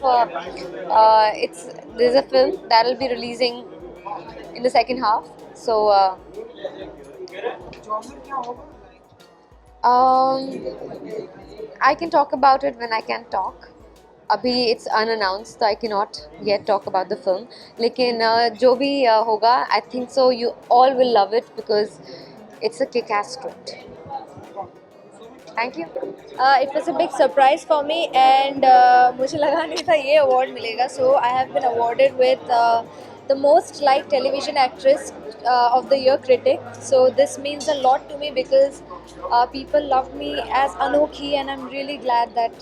there's a film that will be releasing in the second half. So I can talk about it when I can talk. अभी it's unannounced, so I cannot yet talk about the film. लेकिन जो भी होगा, I think so you all will love it because it's a kick-ass script. Thank you. It was a big surprise for me and मुझे लगा नहीं था ये award मिलेगा. So I have been awarded with the most liked television actress of the year critic. So this means a lot to me because people love me as Anokhi, and I'm really glad that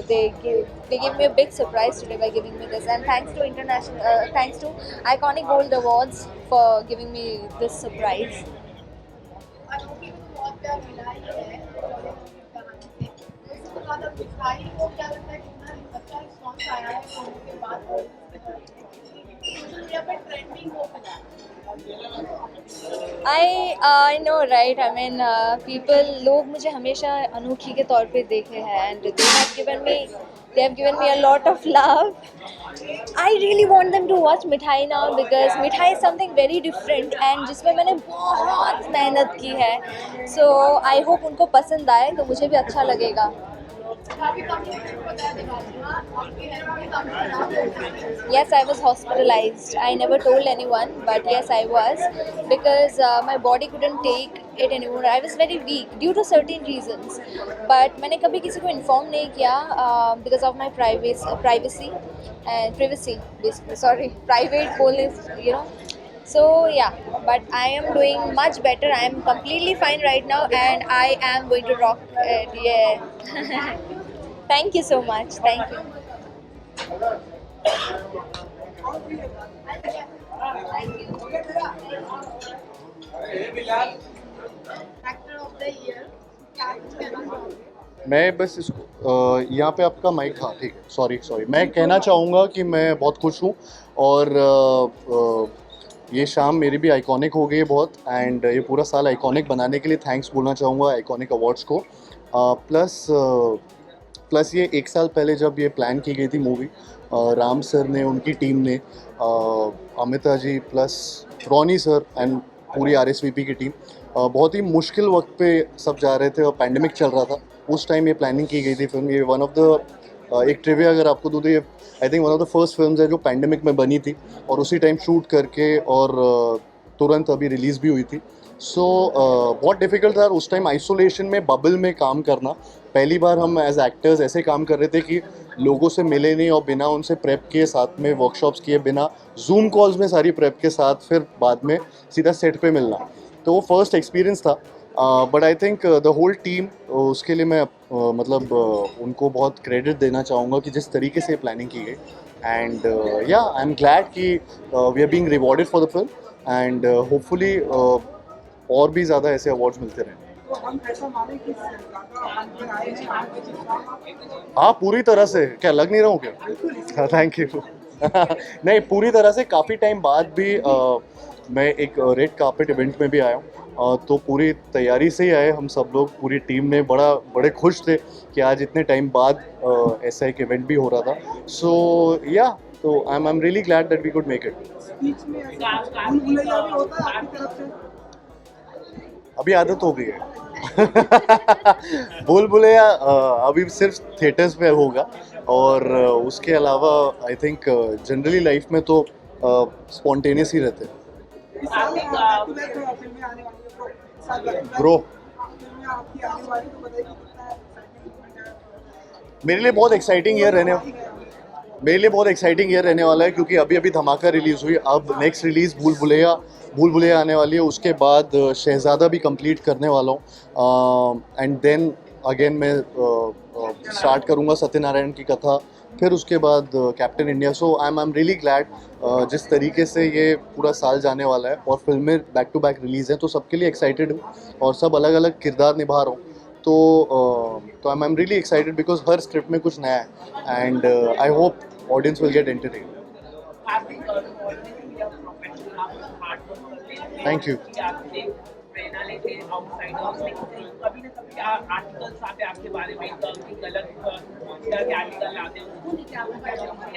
they gave me a big surprise today by giving me this. And thanks to Iconic Gold Awards for giving me this surprise. अनोखी को बहुत प्यार मिला ही है कहानी से, उससे ज़्यादा मिठाई को क्या लगता है कितना अच्छा रिस्पॉन्स आया है फिल्म के बाद सोशल मीडिया पर ट्रेंडिंग हो गया है. I know, right? I mean, लोग मुझे हमेशा अनोखी के तौर पे देखे हैं and they have given me a lot of love. I really want them to watch मिठाई now because मिठाई is something very different and जिसमें मैंने बहुत मेहनत की है. So I hope उनको पसंद आए तो मुझे भी अच्छा लगेगा. Yes, I was hospitalized. I never told anyone, but yes, I was because my body couldn't take it anymore. I was very weak due to certain reasons. But मैंने कभी किसी को inform नहीं किया because of my privacy basically. Sorry, private बोलने So yeah, but I am doing much better. I am completely fine right now, and I am going to rock it. Yeah. Thank you so much. Thank you. Actor of the year. क्या कुछ कहना चाहोगे? मैं बस इसको यहाँ पे आपका माइक, हाँ ठीक है, सॉरी मैं कहना चाहूँगा कि मैं बहुत खुश हूँ और ये शाम मेरी भी आइकॉनिक हो गई है बहुत, एंड ये पूरा साल आइकॉनिक बनाने के लिए थैंक्स बोलना चाहूँगा आइकॉनिक अवार्ड्स को. प्लस ये 1 साल पहले जब ये प्लान की गई थी मूवी, राम सर ने, उनकी टीम ने, अमिता जी प्लस रॉनी सर एंड पूरी RSVP की टीम, बहुत ही मुश्किल वक्त पे सब जा रहे थे और पैंडमिक चल रहा था. उस टाइम ये प्लानिंग की गई थी फिल्म. ये वन ऑफ द एक ट्रिविया अगर आपको दूँ तो ये I think one of the first films है जो पैंडमिक में बनी थी और उसी टाइम शूट करके और तुरंत अभी रिलीज़ भी हुई थी. सो बहुत डिफ़िकल्ट था उस टाइम आइसोलेशन में, बबल में काम करना. पहली बार हम एज एक्टर्स ऐसे काम कर रहे थे कि लोगों से मिले नहीं और बिना उनसे प्रेप किए, साथ में वर्कशॉप्स किए बिना, जूम कॉल्स में सारी प्रेप के साथ फिर बाद में सीधा सेट पे मिलना. तो वो फर्स्ट एक्सपीरियंस था. But I think the whole team, उसके लिए मैं मतलब उनको बहुत क्रेडिट देना चाहूँगा कि जिस तरीके से प्लानिंग की गई. And yeah I am glad कि we are being rewarded for the film and hopefully और भी ज़्यादा ऐसे अवार्ड्स मिलते रहें. हाँ पूरी तरह से. क्या लग नहीं रहा हूँ क्या? Thank you. नहीं, पूरी तरह से. काफ़ी टाइम बाद भी मैं एक रेड कार्पेट इवेंट में भी आया हूँ, तो पूरी तैयारी से ही आए हम सब लोग. पूरी टीम ने बड़े खुश थे कि आज इतने टाइम बाद ऐसा एक इवेंट भी हो रहा था. सो या, तो I am really glad that we could make it. अभी आदत हो गई है. भूल भुलैया अभी सिर्फ थिएटर्स पे होगा और उसके अलावा आई थिंक जनरली लाइफ में तो स्पॉन्टेनियस ही रहते हैं. ब्रो, मेरे लिए बहुत एक्साइटिंग ईयर रहने वाला है क्योंकि अभी धमाका रिलीज़ हुई. अब नेक्स्ट रिलीज़ भूल भुलैया आने वाली है. उसके बाद शहज़ादा भी कंप्लीट करने वाला हूँ एंड देन अगेन मैं स्टार्ट करूँगा सत्यनारायण की कथा, फिर उसके बाद captain India. So I am really glad जिस तरीके से ये पूरा साल जाने वाला है और फिल्में बैक टू बैक रिलीज़ हैं, तो सबके लिए एक्साइटेड हूँ और सब अलग अलग किरदार निभा रहा हूँ. तो I am really excited because हर स्क्रिप्ट में कुछ नया है and I hope audience will get entertained. Thank you.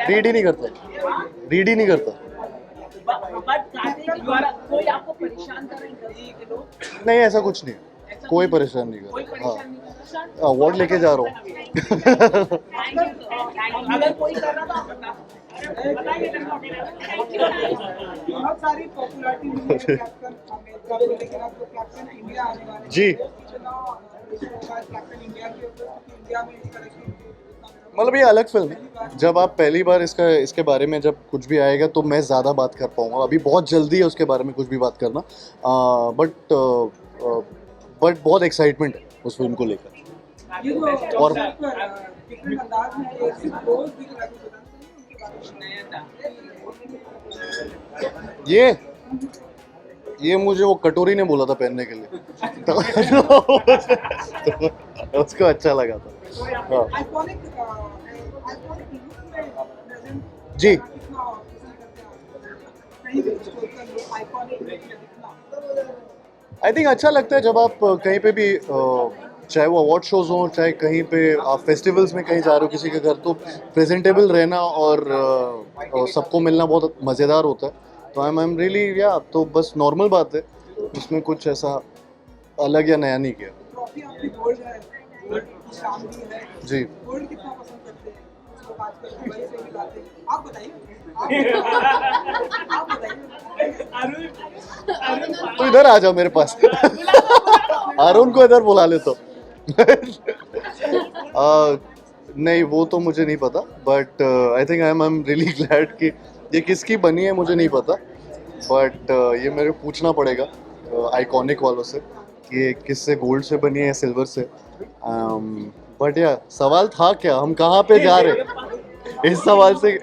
Read ही नहीं करता. कोई आपको परेशान कर रहे हैं के लोग? नहीं, ऐसा कुछ नहीं है, कोई परेशान नहीं कर रहा। हाँ, अवार्ड लेके जा रहा हूँ। अगर कोई कर रहा तो बहुत सारी पॉपुलैरिटी मिली है कैप्टन अमेरिका को, लेकिन अब तो कैप्टन इंडिया आने वाले हैं। जी, कैप्टन इंडिया के इंडिया में इस तरह की मतलब ये अलग फिल्म है। जब आप पहली बार इसके बारे में जब कुछ भी आएगा तो मैं ज़्यादा बात कर पाऊँगा। अभी बहुत जल्दी है उसके बारे में कुछ भी बात करना, बट बहुत एक्साइटमेंट है उस फिल्म को लेकर। और ये मुझे वो कटोरी ने बोला था पहनने के लिए, तो उसको अच्छा लगा था। हाँ जी, आई थिंक अच्छा लगता है जब आप कहीं पे भी, चाहे वो अवार्ड शोज हों, चाहे कहीं पे आप फेस्टिवल्स में कहीं जा रहे हो किसी के घर, तो प्रेजेंटेबल रहना और सबको मिलना बहुत मज़ेदार होता है। तो आई एम रियली, या तो बस नॉर्मल बात है, उसमें कुछ ऐसा अलग या नया नहीं किया। जी, तो इधर आ जाओ मेरे पास। अरुण को इधर बुला ले तो। नहीं, वो तो मुझे नहीं पता, but I think I am really glad कि ये किसकी बनी है मुझे नहीं पता, बट ये मेरे पूछना पड़ेगा आइकॉनिक वालों से कि ये किससे, गोल्ड से बनी है या सिल्वर से। बट या सवाल था क्या, हम कहाँ पे जा रहे इस सवाल से?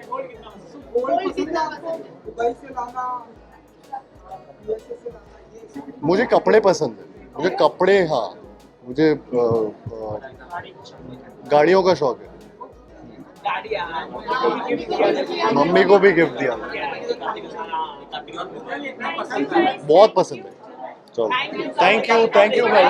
मुझे कपड़े पसंद है, मुझे कपड़े, हाँ, मुझे गाड़ियों का शौक है। मम्मी को भी गिफ्ट दिया, बहुत पसंद है। चलो, थैंक यू भाई।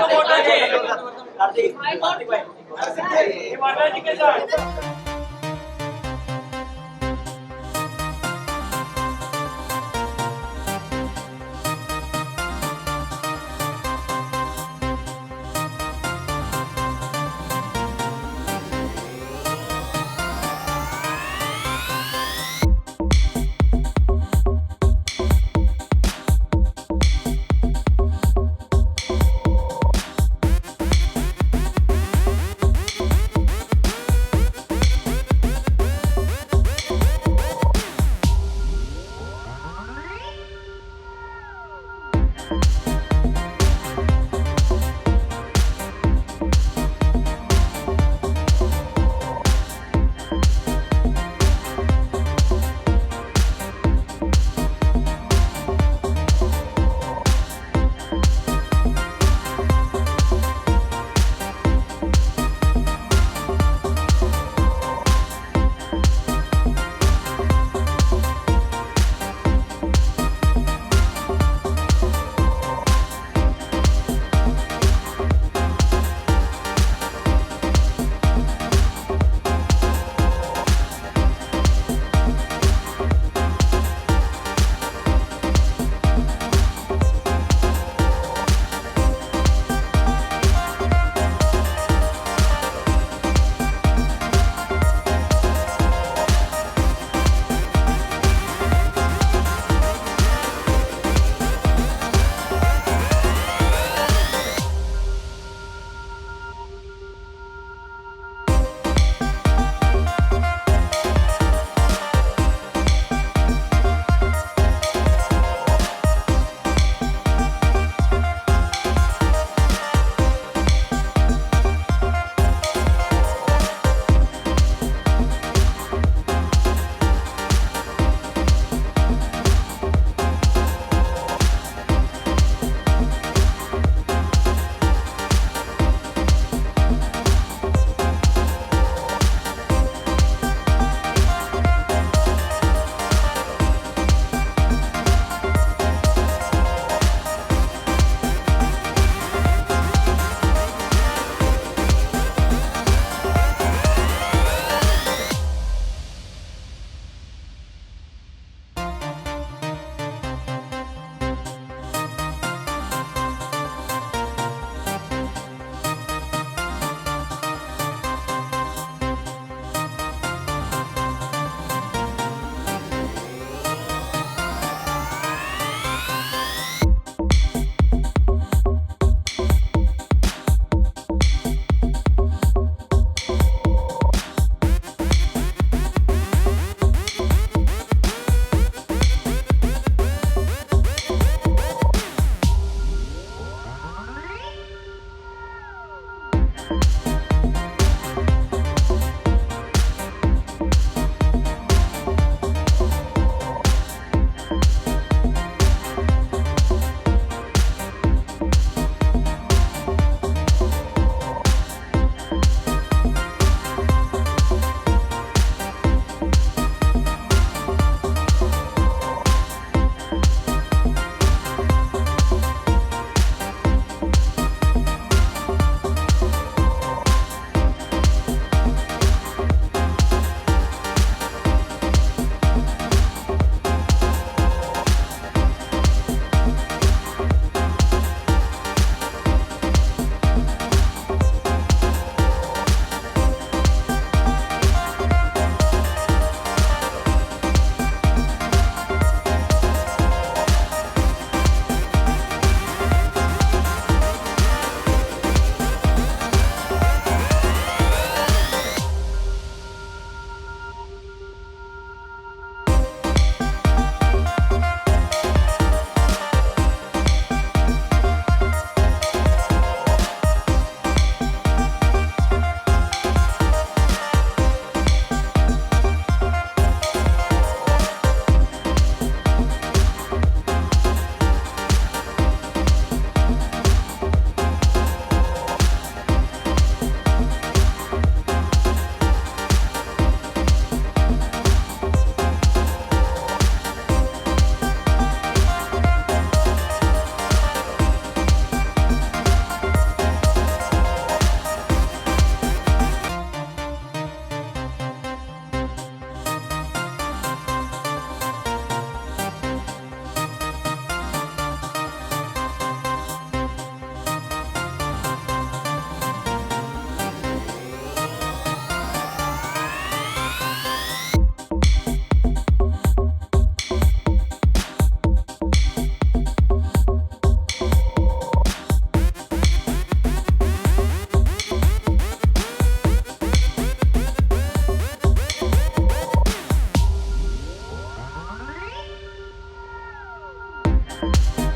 है।